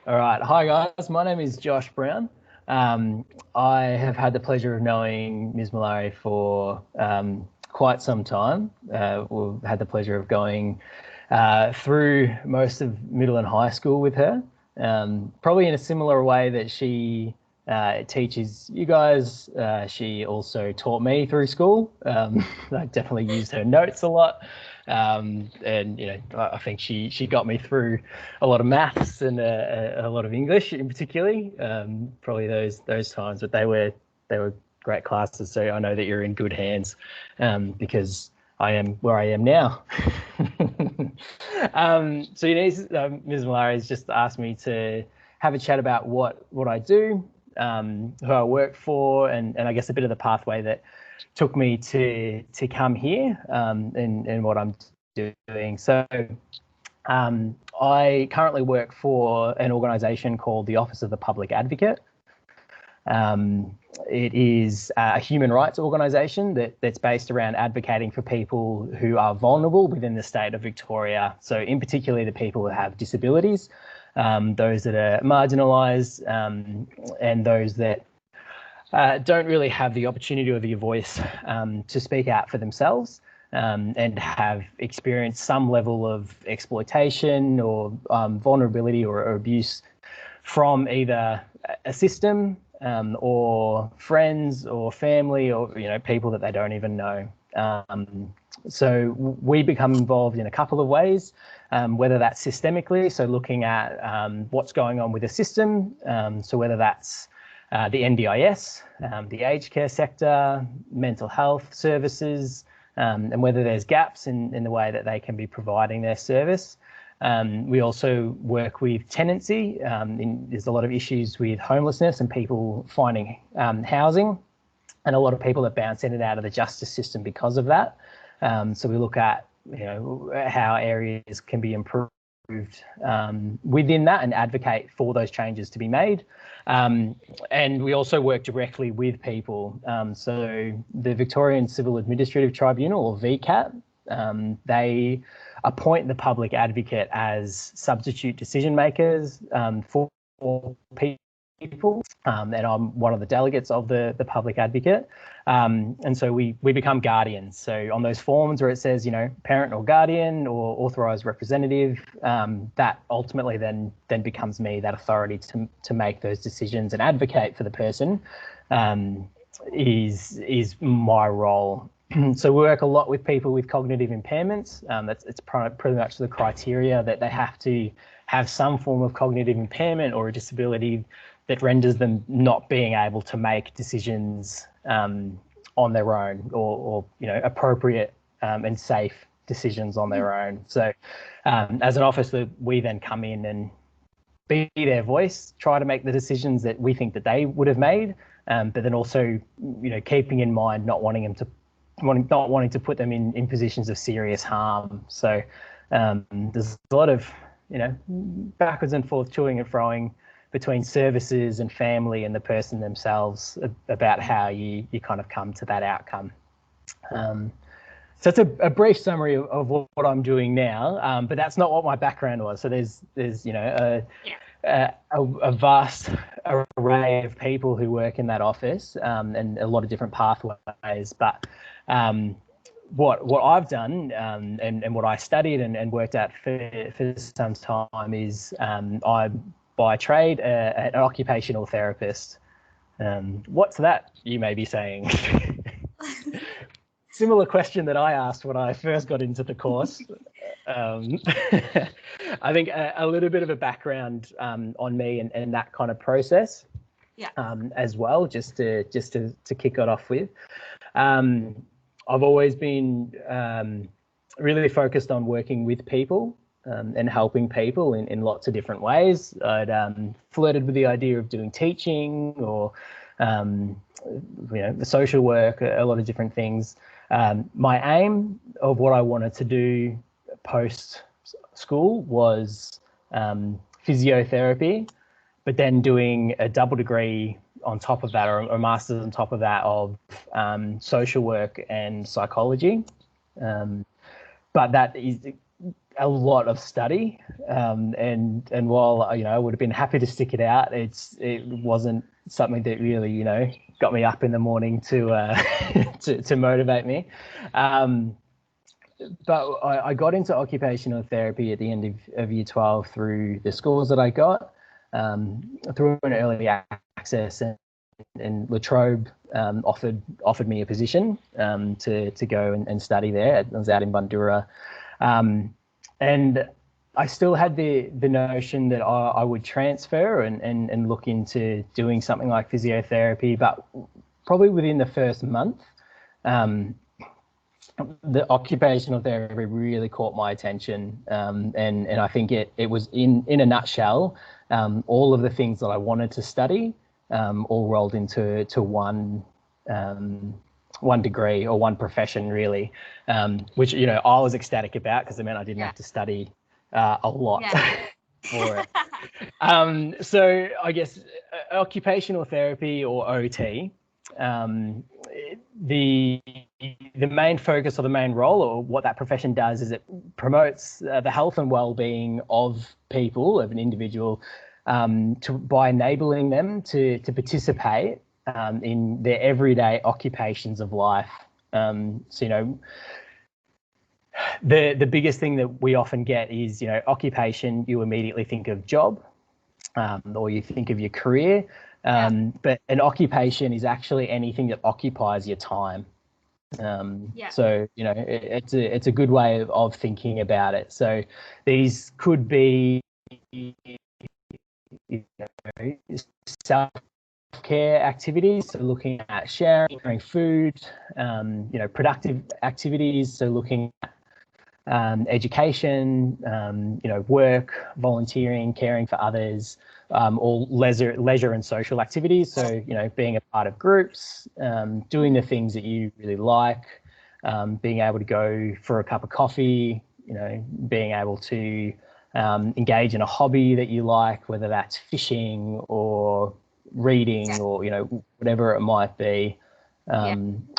All right. Hi, guys. My name is Josh Brown. I have had the pleasure of knowing Ms. Malari for quite some time. We've had the pleasure of going through most of middle and high school with her, probably in a similar way that she teaches you guys. She also taught me through school. I definitely used her notes a lot. And I think she got me through a lot of maths and a lot of English in particularly. Probably those times, but they were great classes. So I know that you're in good hands, because I am where I am now. So Ms. Malari has just asked me to have a chat about what I do, who I work for, and I guess a bit of the pathway that took me to come here, and what I'm doing. So I currently work for an organisation called the Office of the Public Advocate. It is a human rights organisation that's based around advocating for people who are vulnerable within the state of Victoria. So in particular, the people who have disabilities, those that are marginalised, and those that don't really have the opportunity or the voice to speak out for themselves, and have experienced some level of exploitation or vulnerability or abuse from either a system, or friends or family, or people that they don't even know. So we become involved in a couple of ways, whether that's systemically, so looking at what's going on with the system, so whether that's the NDIS, the aged care sector, mental health services, and whether there's gaps in the way that they can be providing their service. We also work with tenancy. There's a lot of issues with homelessness and people finding housing, and a lot of people that bounce in and out of the justice system because of that. So we look at how areas can be improved within that and advocate for those changes to be made. And we also work directly with people. So the Victorian Civil Administrative Tribunal, or VCAT, they appoint the public advocate as substitute decision makers for people, and I'm one of the delegates of the public advocate, and so we become guardians. So on those forms where it says parent or guardian or authorised representative, that ultimately then becomes me, that authority to make those decisions and advocate for the person, is my role. So we work a lot with people with cognitive impairments. It's pretty much the criteria that they have to have some form of cognitive impairment or a disability that renders them not being able to make decisions on their own, or appropriate and safe decisions on their own. So as an officer, we then come in and be their voice, try to make the decisions that we think that they would have made, but then also keeping in mind not wanting to put them in positions of serious harm. So there's a lot of backwards and forth toing and froing between services and family and the person themselves about how you kind of come to that outcome. So it's a brief summary of what I'm doing now, but that's not what my background was. So there's a vast array of people who work in that office, and a lot of different pathways. But what I've done, and what I studied and worked at for some time is, I'm by trade an occupational therapist. What's that, you may be saying? Similar question that I asked when I first got into the course. I think a little bit of a background on me and that kind of process, as well, just to kick it off with. I've always been really focused on working with people, and helping people in lots of different ways. I'd flirted with the idea of doing teaching or the social work, a lot of different things. My aim of what I wanted to do post school was physiotherapy, but then doing a double degree on top of that, or a master's on top of that, of social work and psychology. But that is a lot of study, and while I would have been happy to stick it out, it wasn't something that really got me up in the morning to to motivate me. But I got into occupational therapy at the end of year 12 through the scores that I got, through an early access, and La Trobe offered me a position to go and study there. I was out in Bundoora, and I still had the notion that I would transfer and look into doing something like physiotherapy, but probably within the first month, the occupational therapy really caught my attention, and I think it was in a nutshell, all of the things that I wanted to study, all rolled into one degree or one profession, really, which I was ecstatic about, because it meant I didn't have to study a lot for it. So I guess occupational therapy, or OT, the main focus or the main role, or what that profession does, is it promotes the health and well-being of people, of an individual, by enabling them to participate in their everyday occupations of life. So the biggest thing that we often get is occupation. You immediately think of job, or you think of your career. But an occupation is actually anything that occupies your time. So it's a good way of thinking about it. So these could be self-care activities, so looking at sharing food, productive activities, so looking at education, work, volunteering, caring for others, all leisure and social activities. So, being a part of groups, doing the things that you really like, being able to go for a cup of coffee, being able to engage in a hobby that you like, whether that's fishing or reading or, whatever it might be.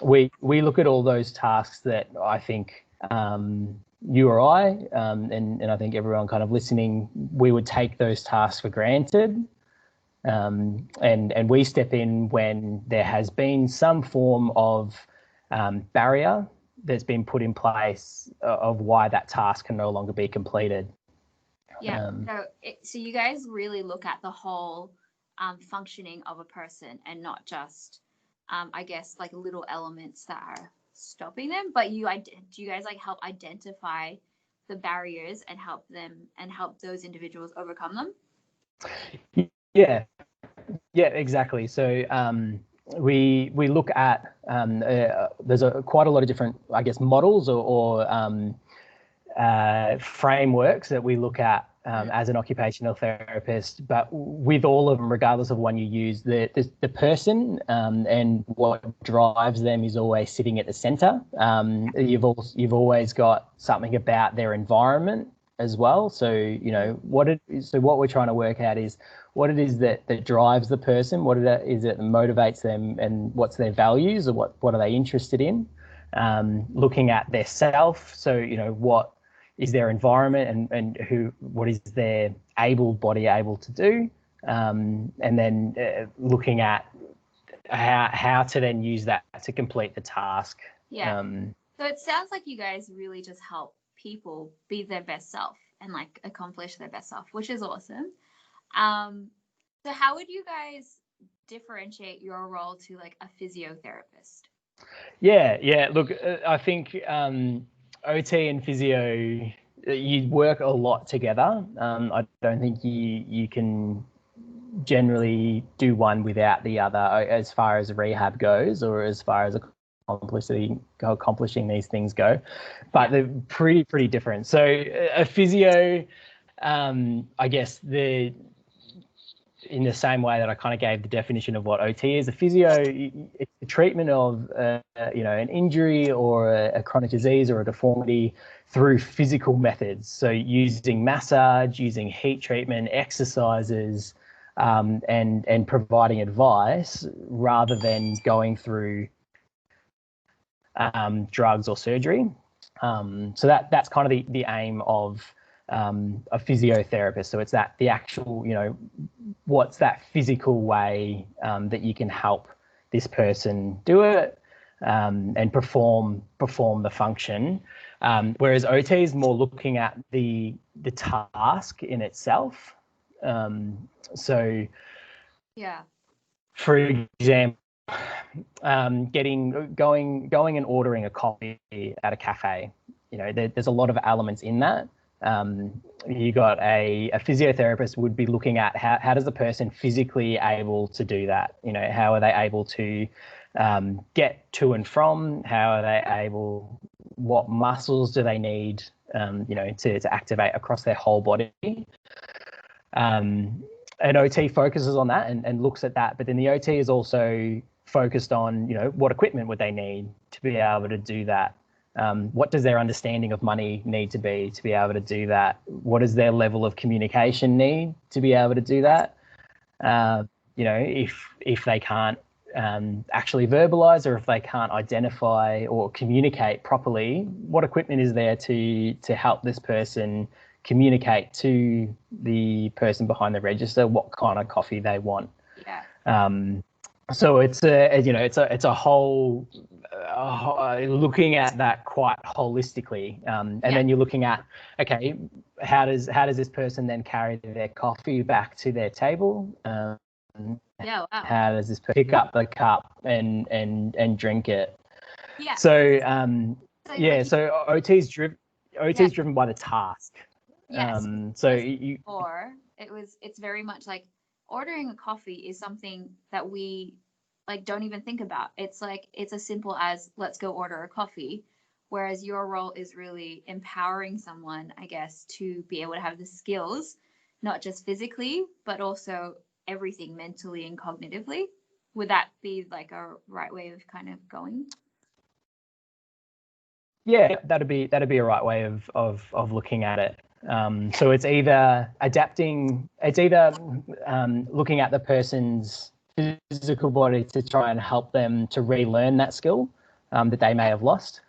We look at all those tasks that I think you or I, and I think everyone kind of listening, we would take those tasks for granted. And we step in when there has been some form of barrier that's been put in place of why that task can no longer be completed. So you guys really look at the whole functioning of a person, and not just, I guess, like little elements that are stopping them, but do you guys like help identify the barriers and help those individuals overcome them? Yeah, exactly. So we look at there's quite a lot of different, I guess, models or frameworks that we look at as an occupational therapist, but with all of them, regardless of one you use, the person and what drives them is always sitting at the center. You've always got something about their environment as well. So what we're trying to work out is what it is that drives the person, what it is that motivates them, and what's their values, or what are they interested in. Looking at their self, so what is their environment, and what is their body able to do, and then looking at how to then use that to complete the task. So it sounds like you guys really just help people be their best self and like accomplish their best self, which is awesome. So how would you guys differentiate your role to like a physiotherapist? Look, I think OT and physio, you work a lot together. I don't think you can generally do one without the other, as far as rehab goes, or as far as accomplishing these things go. But they're pretty different. So a physio, I guess in the same way that I kind of gave the definition of what OT is, a physio, it's the treatment of an injury or a chronic disease or a deformity through physical methods. So using massage, using heat treatment, exercises, and providing advice, rather than going through drugs or surgery. So that's kind of the aim of a physiotherapist. So it's the actual, what's that physical way that you can help this person do it and perform the function. Whereas OT is more looking at the task in itself. So, yeah, for example, going and ordering a coffee at a cafe, there's a lot of elements in that. You got a physiotherapist would be looking at how does the person physically able to do that? How are they able to get to and from? How are they able? What muscles do they need? To activate across their whole body. And OT focuses on that and looks at that, but then the OT is also focused on, what equipment would they need to be able to do that? What does their understanding of money need to be able to do that? What does their level of communication need to be able to do that? If they can't actually verbalize, or if they can't identify or communicate properly, what equipment is there to help this person communicate to the person behind the register what kind of coffee they want? Yeah. So it's a whole looking at that quite holistically, and then you're looking at, okay, how does this person then carry their coffee back to their table? Wow. How does this pick up the cup and drink it? Yeah. So so OT's driven by the task. Yes. So it's very much like ordering a coffee is something that we like don't even think about. It's like it's as simple as let's go order a coffee, whereas your role is really empowering someone, I guess, to be able to have the skills, not just physically, but also everything mentally and cognitively. Would that be like a right way of kind of going? Yeah, that'd be a right way of looking at it. So it's either looking at the person's physical body to try and help them to relearn that skill that they may have lost.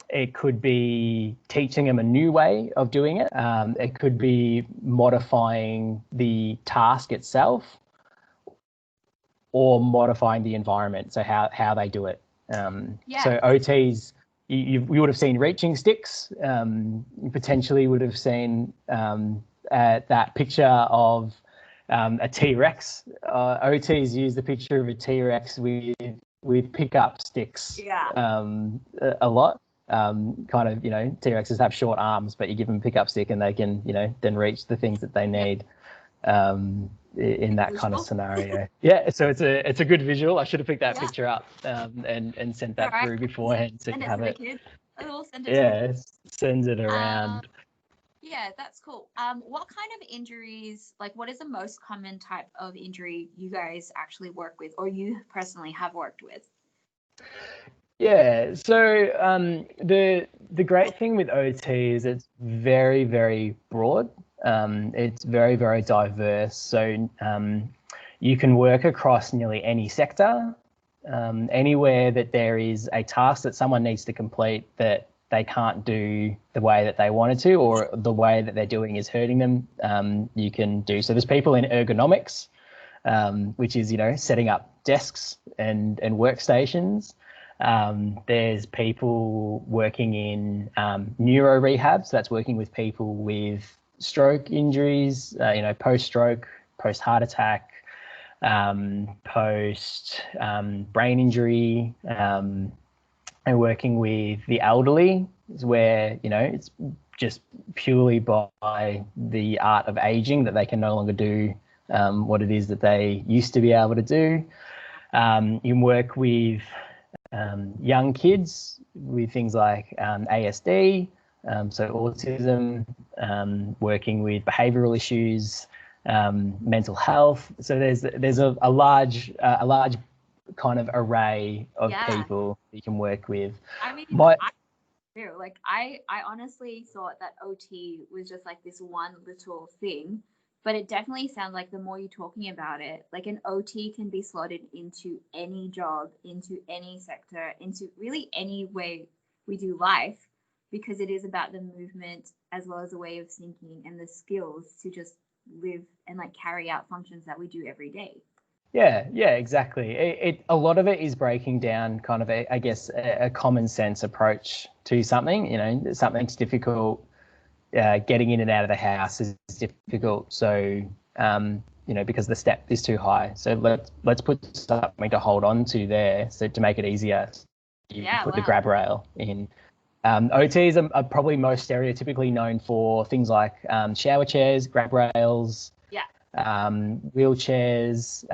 It could be teaching them a new way of doing it. It could be modifying the task itself, or modifying the environment, so how they do it. So OTs, you would have seen reaching sticks. You potentially would have seen that picture of a T-Rex. OTs use the picture of a T-Rex with pickup sticks a lot. Kind of, T-Rexes have short arms, but you give them a pickup stick and they can, then reach the things that they need. In that kind of scenario. Yeah, so it's a good visual. I should have picked that picture up and sent that through beforehand to have it. Sends it around. Yeah, that's cool. What kind of injuries, like what is the most common type of injury you guys actually work with, or you personally have worked with? Yeah, so the great thing with OT is it's very, very broad. It's very, very diverse. So you can work across nearly any sector, anywhere that there is a task that someone needs to complete that they can't do the way that they wanted to, or the way that they're doing is hurting them. You can do. So there's people in ergonomics, which is, setting up desks and workstations. There's people working in neuro rehab, so that's working with people with stroke injuries, post-stroke, post-heart attack, post brain injury, and working with the elderly, is where, it's just purely by the art of aging that they can no longer do what it is that they used to be able to do. You can work with young kids with things like ASD, so autism, working with behavioural issues, mental health. So there's a large kind of array of people you can work with. I mean, I honestly thought that OT was just like this one little thing, but it definitely sounds like the more you're talking about it, like an OT can be slotted into any job, into any sector, into really any way we do life. because it is about the movement as well as a way of thinking and the skills to just live and like carry out functions that we do every day. Yeah, exactly. A lot of it is breaking down kind of I guess a common sense approach to something. You know, something's difficult. Getting in and out of the house is difficult. So you know, because the step is too high. So let's put something to hold on to there, so to make it easier. You put the grab rail in. OTs are probably most stereotypically known for things like shower chairs, grab rails, wheelchairs,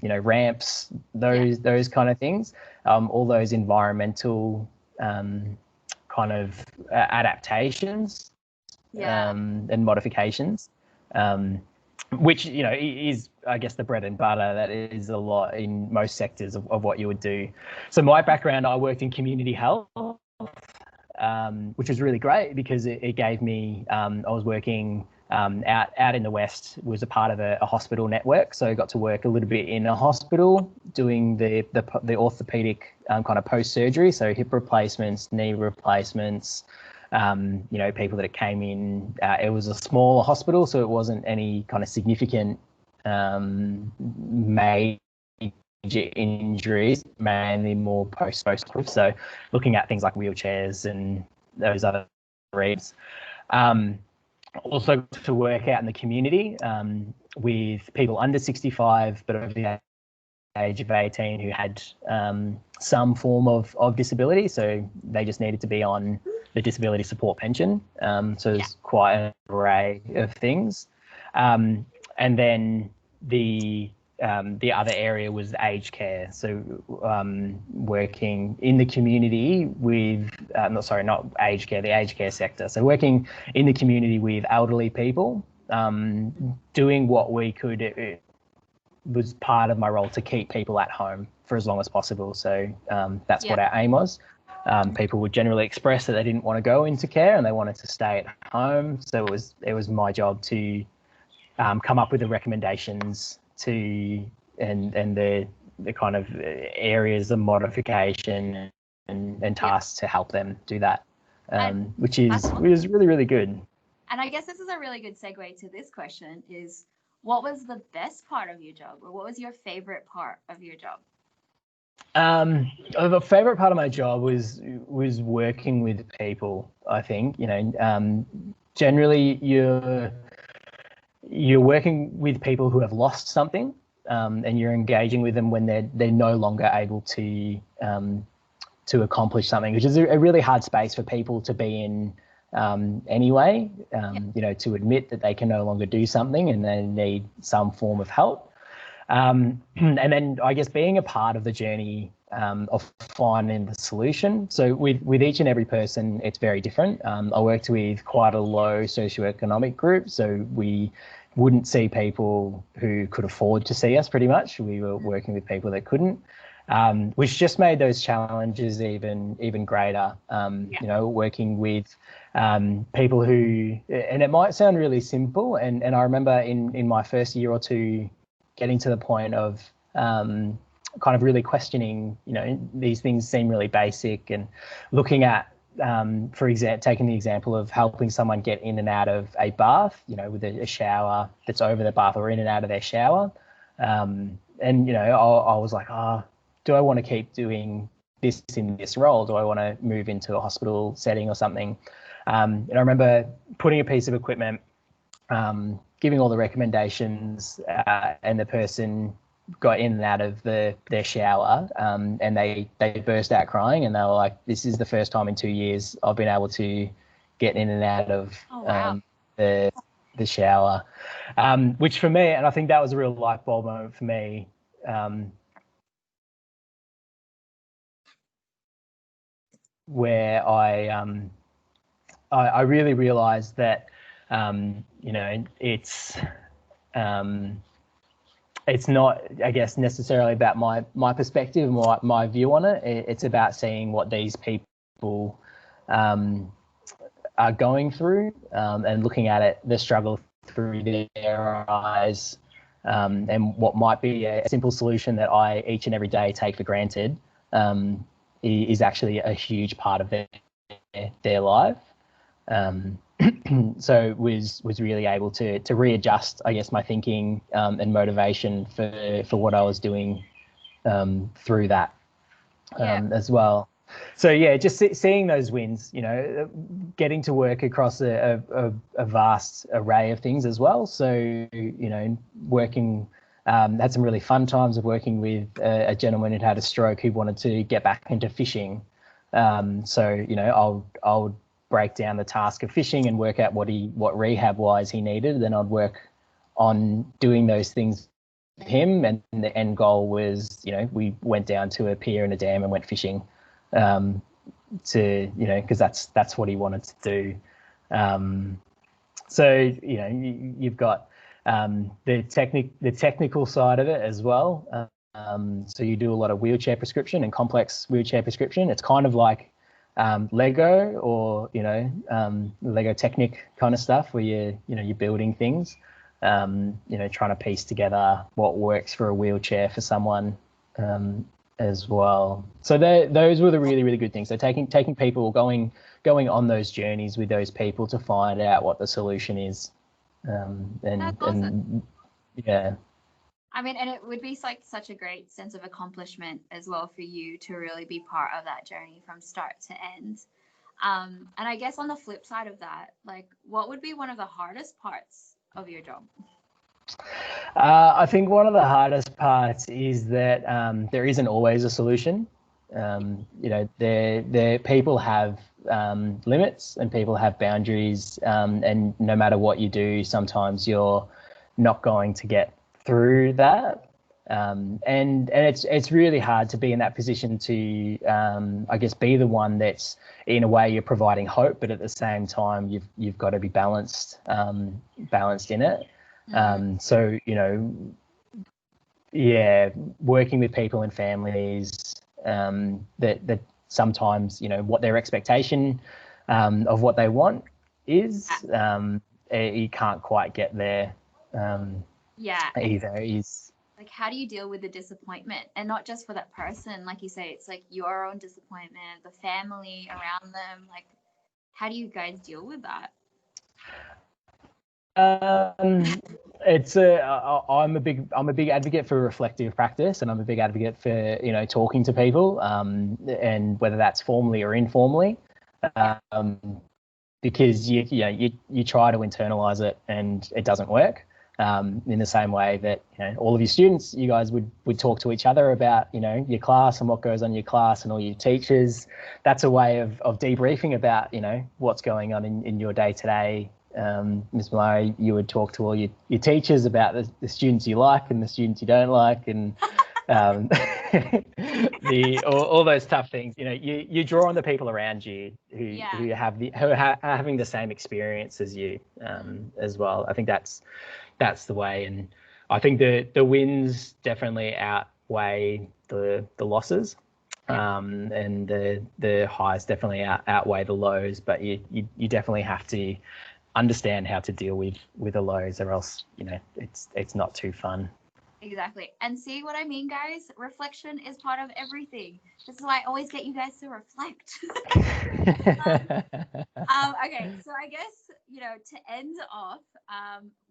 you know, ramps, those kind of things. All those environmental kind of adaptations and modifications, which, you know, is, I guess, the bread and butter. That is a lot in most sectors of what you would do. So my background, I worked in community health, which was really great because it gave me, I was working out in the West, was a part of a hospital network. So I got to work a little bit in a hospital doing the orthopedic kind of post-surgery. So hip replacements, knee replacements, you know, people that came in, it was a smaller hospital, so it wasn't any kind of significant major injuries, mainly more post. So looking at things like wheelchairs and those other reads. Also to work out in the community with people under 65, but over the age of 18 who had some form of disability. So they just needed to be on the disability support pension. So there's quite an array of things. And then the other area was aged care. So working in the community with, not aged care, the aged care sector. So working in the community with elderly people, doing what we could. It was part of my role to keep people at home for as long as possible. So that's what our aim was. People would generally express that they didn't want to go into care and they wanted to stay at home. So it was my job to come up with the recommendations to and the kind of areas of modification and tasks to help them do that, which is really, really good. And I guess this is a really good segue to this question is, what was the best part of your job, or what was your favorite part of your job? The favorite part of my job was working with people. I think, you know, generally you're working with people who have lost something, and you're engaging with them when they're no longer able to accomplish something, which is a really hard space for people to be in. Anyway, you know, to admit that they can no longer do something and they need some form of help. And then I guess being a part of the journey of finding the solution. So with each and every person, it's very different. I worked with quite a low socioeconomic group, so we wouldn't see people who could afford to see us pretty much. We were working with people that couldn't. Which just made those challenges even greater. You know, working with people who, and it might sound really simple, and I remember in my first year or two getting to the point of kind of really questioning, you know, these things seem really basic, and looking at, for example, taking the example of helping someone get in and out of a bath, you know, with a shower that's over the bath or in and out of their shower. And, you know, I was like, do I want to keep doing this in this role? Do I want to move into a hospital setting or something? And I remember putting a piece of equipment, giving all the recommendations, and the person got in and out of their shower, and they burst out crying, and they were like, this is the first time in 2 years I've been able to get in and out of the shower, which for me, and I think that was a real light bulb moment for me, where I really realized that, you know, it's not, I guess, necessarily about my perspective, my view on it. It's about seeing what these people are going through, and looking at it, the struggle through their eyes, and what might be a simple solution that I each and every day take for granted, is actually a huge part of their their life. So was really able to readjust, I guess, my thinking and motivation for what I was doing through that as well. So yeah, just seeing those wins, you know, getting to work across a vast array of things as well. So, you know, working, had some really fun times of working with a gentleman who'd had a stroke who wanted to get back into fishing. So, you know, I'll break down the task of fishing and work out what rehab wise he needed. Then I'd work on doing those things with him, and the end goal was, you know, we went down to a pier and a dam and went fishing. To, you know, because that's what he wanted to do. So, you know, you've got the technical side of it as well. So you do a lot of wheelchair prescription and complex wheelchair prescription. It's kind of like Lego, or, you know, Lego Technic kind of stuff, where you're building things, you know, trying to piece together what works for a wheelchair for someone. As well. So those were the really, really good things. So taking people, going on those journeys with those people to find out what the solution is. That's awesome. And yeah. I mean, and it would be like such a great sense of accomplishment as well for you to really be part of that journey from start to end. And I guess on the flip side of that, like, what would be one of the hardest parts of your job? I think one of the hardest parts is that there isn't always a solution. You know, there people have limits and people have boundaries, and no matter what you do, sometimes you're not going to get through that. And it's really hard to be in that position to, I guess, be the one that's, in a way, you're providing hope, but at the same time you've got to be balanced in it. So, you know, yeah, working with people and families that sometimes, you know, what their expectation of what they want is, you can't quite get there either. Is like, how do you deal with the disappointment? And not just for that person, like you say, it's like your own disappointment, the family around them. Like, how do you guys deal with that? It's I'm a big advocate for reflective practice, and I'm a big advocate for, you know, talking to people, and whether that's formally or informally, because you try to internalize it and it doesn't work. In the same way that, you know, all of your students, you guys would talk to each other about, you know, your class and what goes on in your class, and all your teachers. That's a way of debriefing about, you know, what's going on in your day to day. Ms. Malari, you would talk to all your teachers about the students you like and the students you don't like, and all those tough things. You know, you draw on the people around you who are having the same experience as you, as well. I think that's the way, and I think the wins definitely outweigh the losses, and the highs definitely outweigh the lows. But you definitely have to understand how to deal with the lows, or else, you know, it's not too fun. Exactly. And see what I mean, guys? Reflection is part of everything. This is why I always get you guys to reflect. Okay, so I guess, you know, to end off,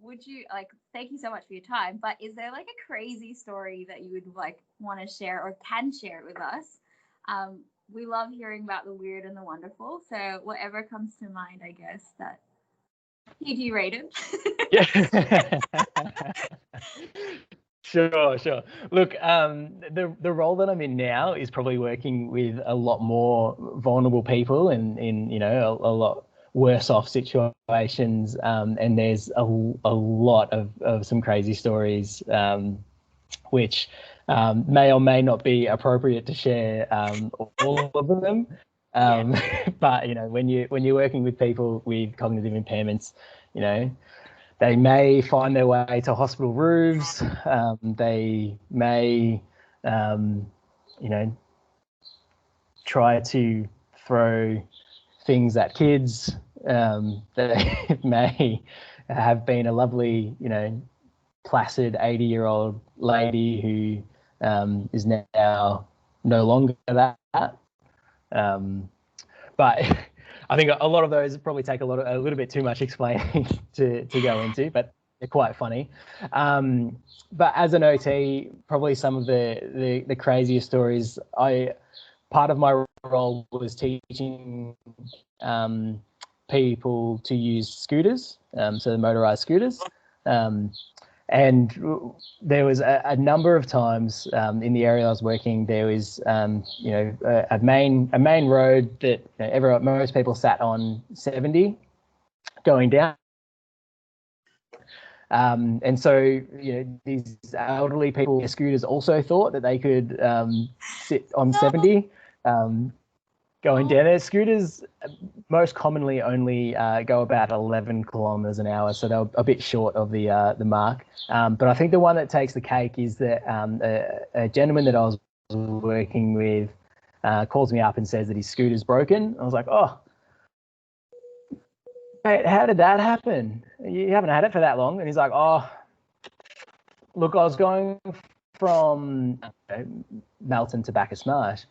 would you, like, thank you so much for your time, but is there like a crazy story that you would like want to share or can share it with us? We love hearing about the weird and the wonderful. So whatever comes to mind, I guess, that PG rated. Yeah. Sure. Look, the role that I'm in now is probably working with a lot more vulnerable people and in, you know, a lot worse off situations, and there's a lot of some crazy stories, which may or may not be appropriate to share all of them. But, you know, when you're working with people with cognitive impairments, you know, they may find their way to hospital roofs. They may, you know, try to throw things at kids. They may have been a lovely, you know, placid 80-year-old lady who is now no longer that. But I think a lot of those probably take a little bit too much explaining to go into, but they're quite funny. But as an OT, probably some of the craziest stories. Part of my role was teaching people to use scooters, so the motorized scooters. And there was a number of times in the area I was working, there was, a main road that most people sat on 70 going down. And so, these elderly people with scooters also thought that they could sit on 70 going down there. Scooters most commonly only go about 11 kilometers an hour, so they're a bit short of the mark. But I think the one that takes the cake is that a gentleman that I was working with calls me up and says that his scooter's broken. I was like, oh, mate, how did that happen? You haven't had it for that long. And he's like, oh, look, I was going from Melton to Bacchus Marsh.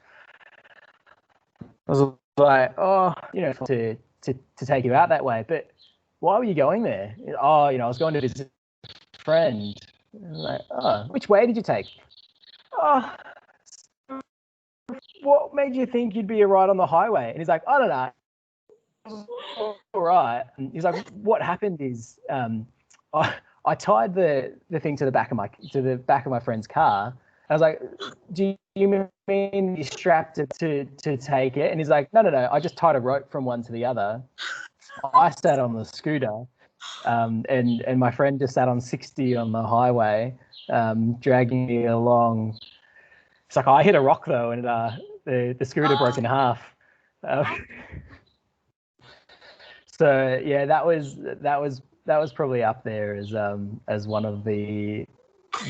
I was like, oh, to take you out that way. But why were you going there? Oh, I was going to visit a friend. I was like, oh, which way did you take? Oh, what made you think you'd be right on the highway? And he's like, I don't know. All right. And he's like, what happened is I tied the thing to the back of my friend's car. I was like, do you mean you strapped it to take it? And he's like, no, I just tied a rope from one to the other. I sat on the scooter, and my friend just sat on 60 on the highway, dragging me along. It's like, I hit a rock though, and the scooter broke in half. So yeah, that was probably up there as one of the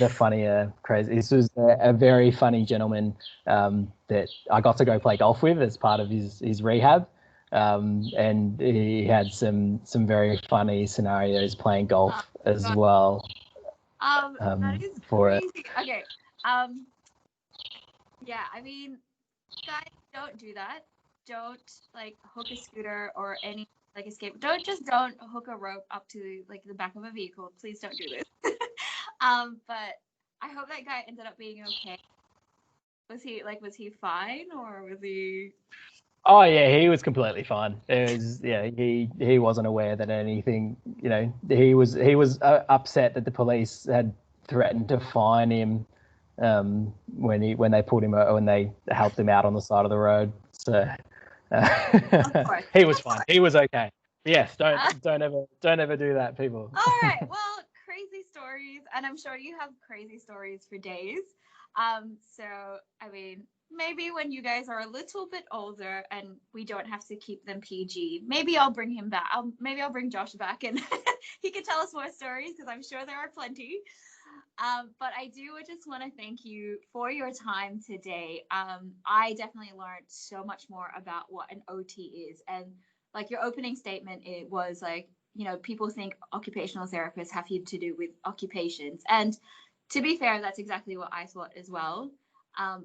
funnier, crazy. This was a very funny gentleman that I got to go play golf with as part of his rehab, and he had some very funny scenarios playing golf as well. That is for crazy. it. Okay. Yeah, I mean, guys, don't do that. Don't hook a scooter or any escape. Don't hook a rope up to the back of a vehicle. Please don't do this. But I hope that guy ended up being okay. Was he fine, or was he? Oh yeah, he was completely fine. It was he wasn't aware that anything. He was upset that the police had threatened to fine him when they pulled him when they helped him out on the side of the road. So he was fine. He was okay. Yes, don't ever do that, people. All right. Well, crazy stories, and I'm sure you have crazy stories for days. So I mean, maybe when you guys are a little bit older and we don't have to keep them PG, maybe I'll bring him back. Maybe I'll bring Josh back, and he can tell us more stories, because I'm sure there are plenty. But I do just want to thank you for your time today. I definitely learned so much more about what an OT is, and your opening statement, it was people think occupational therapists have to do with occupations, and to be fair, that's exactly what I thought as well.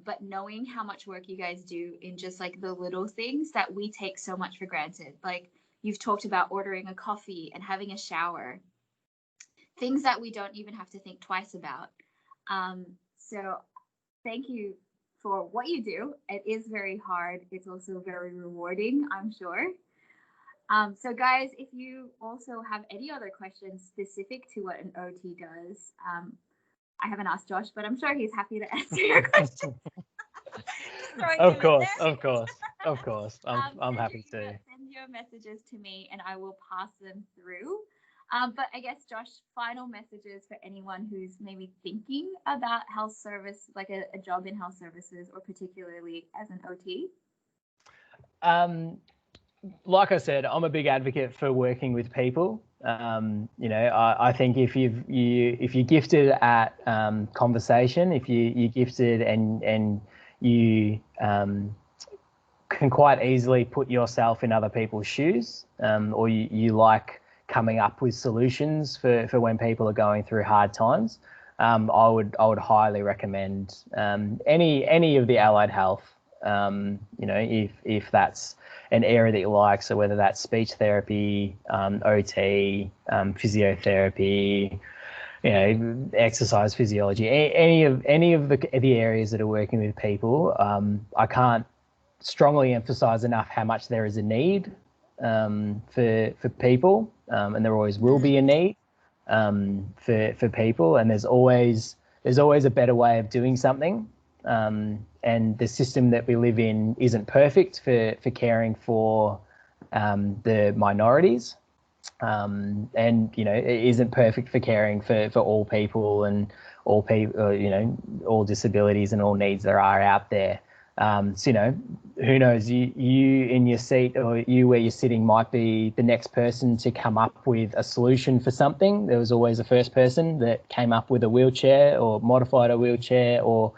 But knowing how much work you guys do in just the little things that we take so much for granted, you've talked about ordering a coffee and having a shower, things that we don't even have to think twice about. So thank you for what you do. It is very hard. It's also very rewarding, I'm sure. So guys, if you also have any other questions specific to what an OT does, I haven't asked Josh, but I'm sure he's happy to answer your questions. Of course. I'm happy to. Send your messages to me and I will pass them through. But I guess, Josh, final messages for anyone who's maybe thinking about health service, a job in health services, or particularly as an OT? Like I said, I'm a big advocate for working with people. I think if you're gifted at conversation, if you're gifted and you can quite easily put yourself in other people's shoes, or you like coming up with solutions for when people are going through hard times, I would highly recommend any of the allied health. If that's an area that you like. So whether that's speech therapy, OT, physiotherapy, exercise physiology, any of the areas that are working with people. I can't strongly emphasize enough how much there is a need for people, and there always will be a need for people, and there's always a better way of doing something. And the system that we live in isn't perfect for caring for the minorities. And it isn't perfect for caring for all people and all people, all disabilities and all needs there are out there. So who knows, you in your seat, or you where you're sitting, might be the next person to come up with a solution for something. There was always a first person that came up with a wheelchair or modified a wheelchair, or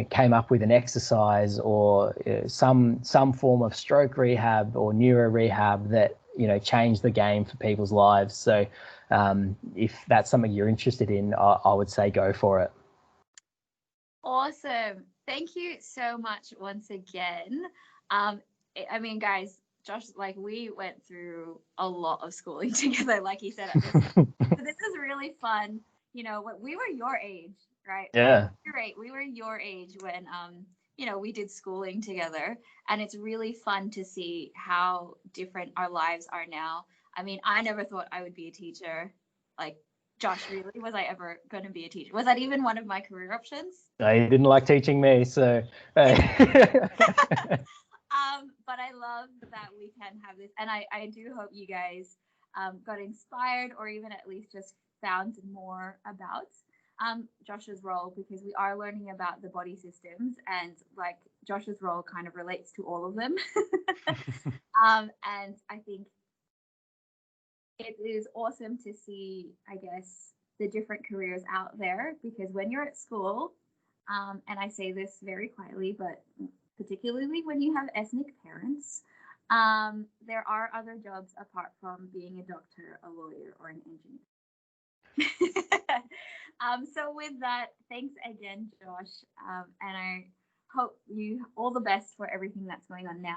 came up with an exercise, or some form of stroke rehab or neuro rehab that changed the game for people's lives. So if that's something you're interested in, I would say go for it. Awesome. Thank you so much once again. I mean, guys, Josh, like, we went through a lot of schooling together, like he said at the start. So this is really fun. We were your age, right? Yeah. We were your age when we did schooling together, and it's really fun to see how different our lives are now. I mean, I never thought I would be a teacher. Like, Josh, really? Was I ever going to be a teacher? Was that even one of my career options? No, you didn't like teaching me, so. But I love that we can have this, and I do hope you guys got inspired, or even at least just found more about Josh's role, because we are learning about the body systems, and like Josh's role kind of relates to all of them. And I think it is awesome to see, I guess, the different careers out there, because when you're at school, and I say this very quietly, but particularly when you have ethnic parents, there are other jobs apart from being a doctor, a lawyer, or an engineer. So with that, thanks again, Josh, and I hope you all the best for everything that's going on now.